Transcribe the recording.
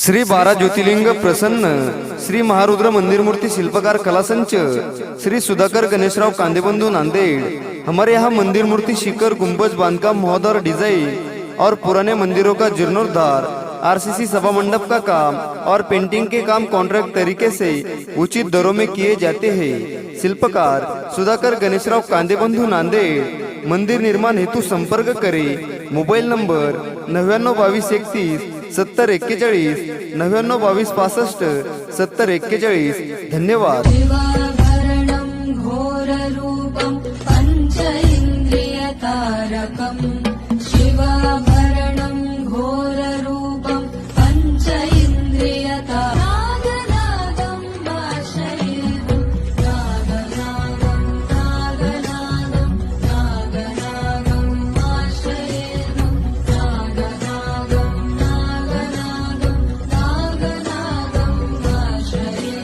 श्री 12 ज्योतिर्लिंग प्रसन्न श्री महारुद्र मंदिर मूर्ति शिल्पकार कला संच श्री सुधाकर गणेशराव कांदेबंधु नांदेड़। हमारे यहाँ मंदिर मूर्ति शिखर गुंबज बांधकाम महोदर डिजाइन और पुराने मंदिरों का जीर्णोद्धार, आरसीसी सभा मंडप का काम और पेंटिंग के काम कॉन्ट्रैक्ट तरीके से उचित दरों में किए जाते हैं। शिल्पकार सुधाकर गणेशराव कांदेबंधु नांदेड़। मंदिर निर्माण हेतु संपर्क करें। Mobile number 992231 7041, 992265 7041। धन्यवाद।